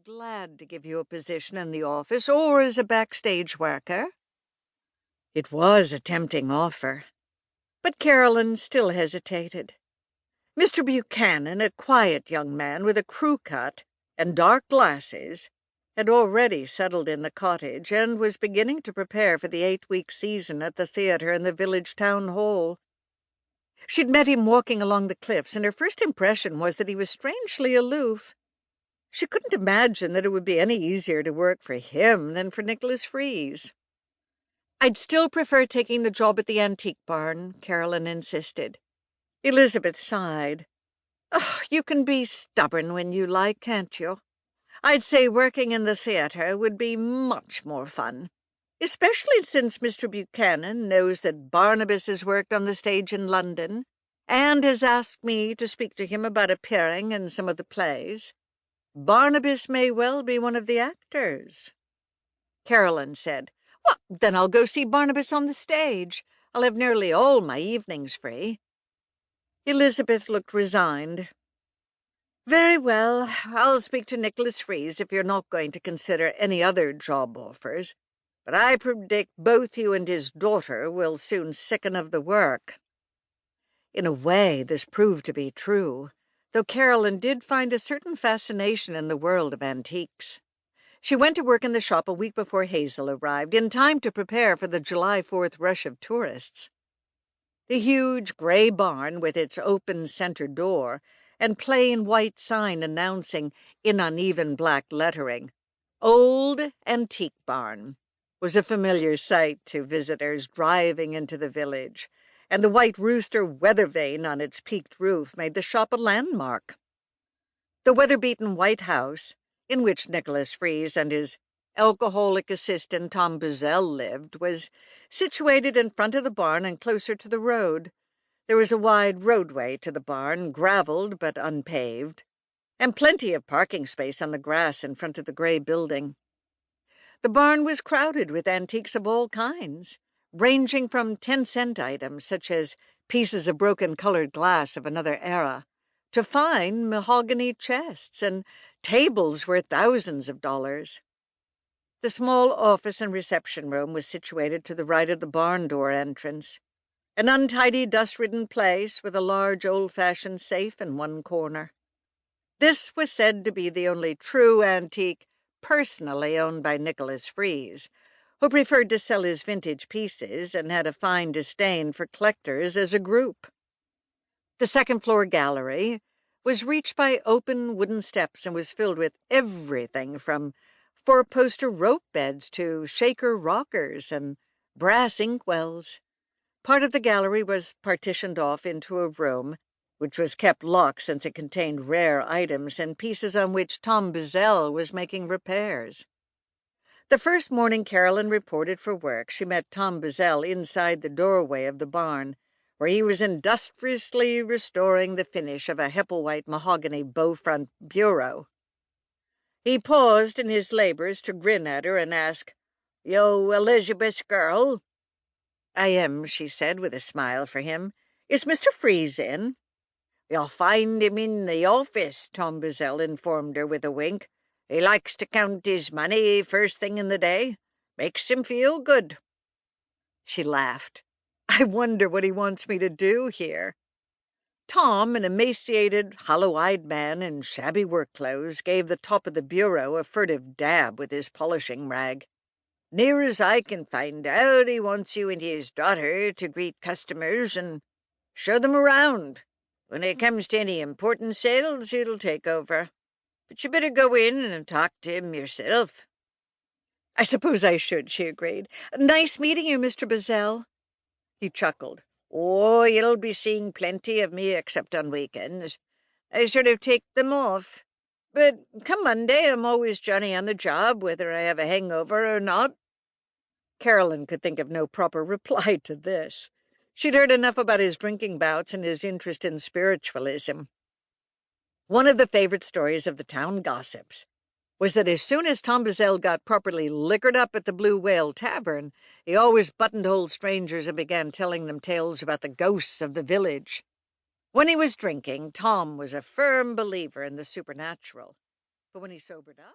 glad to give you a position in the office or as a backstage worker." It was a tempting offer, but Carolyn still hesitated. Mr. Buchanan, a quiet young man with a crew cut and dark glasses, had already settled in the cottage and was beginning to prepare for the 8-week season at the theatre in the village town hall. She'd met him walking along the cliffs, and her first impression was that he was strangely aloof. She couldn't imagine that it would be any easier to work for him than for Nicholas Freeze. "I'd still prefer taking the job at the antique barn," Carolyn insisted. Elizabeth sighed. "Oh, you can be stubborn when you like, can't you? I'd say working in the theatre would be much more fun, especially since Mr. Buchanan knows that Barnabas has worked on the stage in London and has asked me to speak to him about appearing in some of the plays. Barnabas may well be one of the actors." Carolyn said, "Well, then I'll go see Barnabas on the stage. I'll have nearly all my evenings free." Elizabeth looked resigned. "Very well, I'll speak to Nicholas Freeze if you're not going to consider any other job offers, but I predict both you and his daughter will soon sicken of the work." In a way, this proved to be true, though Carolyn did find a certain fascination in the world of antiques. She went to work in the shop a week before Hazel arrived, in time to prepare for the July 4th rush of tourists. The huge gray barn, with its open center door and plain white sign announcing, in uneven black lettering, "Old Antique Barn," was a familiar sight to visitors driving into the village, and the white rooster weather vane on its peaked roof made the shop a landmark. The weather-beaten white house, in which Nicholas Freeze and his alcoholic assistant Tom Buzzell lived, was situated in front of the barn and closer to the road. There was a wide roadway to the barn, gravelled but unpaved, and plenty of parking space on the grass in front of the gray building. The barn was crowded with antiques of all kinds, ranging from 10-cent items such as pieces of broken-colored glass of another era, to fine mahogany chests and tables worth thousands of dollars. The small office and reception room was situated to the right of the barn door entrance, an untidy, dust-ridden place with a large old-fashioned safe in one corner. This was said to be the only true antique personally owned by Nicholas Freeze, who preferred to sell his vintage pieces and had a fine disdain for collectors as a group. The second-floor gallery was reached by open wooden steps and was filled with everything from four-poster rope beds to shaker rockers and brass inkwells. Part of the gallery was partitioned off into a room, which was kept locked since it contained rare items and pieces on which Tom Buzzell was making repairs. The first morning Carolyn reported for work, she met Tom Buzzell inside the doorway of the barn, where he was industriously restoring the finish of a Hepplewhite mahogany bow-front bureau. He paused in his labors to grin at her and ask, "You Elizabeth's girl?" "I am," she said, with a smile for him. "Is Mr. Freeze in?" "You'll find him in the office," Tom Buzzell informed her with a wink. "He likes to count his money first thing in the day. Makes him feel good." She laughed. "I wonder what he wants me to do here." Tom, an emaciated, hollow-eyed man in shabby work clothes, gave the top of the bureau a furtive dab with his polishing rag. "Near as I can find out, he wants you and his daughter to greet customers and show them around. When it comes to any important sales, it'll take over. But you better go in and talk to him yourself." "I suppose I should," she agreed. "Nice meeting you, Mr. Buzzell." He chuckled. "Oh, you'll be seeing plenty of me except on weekends. I sort of take them off. But come Monday, I'm always Johnny on the job, whether I have a hangover or not." Carolyn could think of no proper reply to this. She'd heard enough about his drinking bouts and his interest in spiritualism. One of the favorite stories of the town gossips was that as soon as Tom Buzzell got properly liquored up at the Blue Whale Tavern, he always buttonholed strangers and began telling them tales about the ghosts of the village. When he was drinking, Tom was a firm believer in the supernatural. But when he sobered up,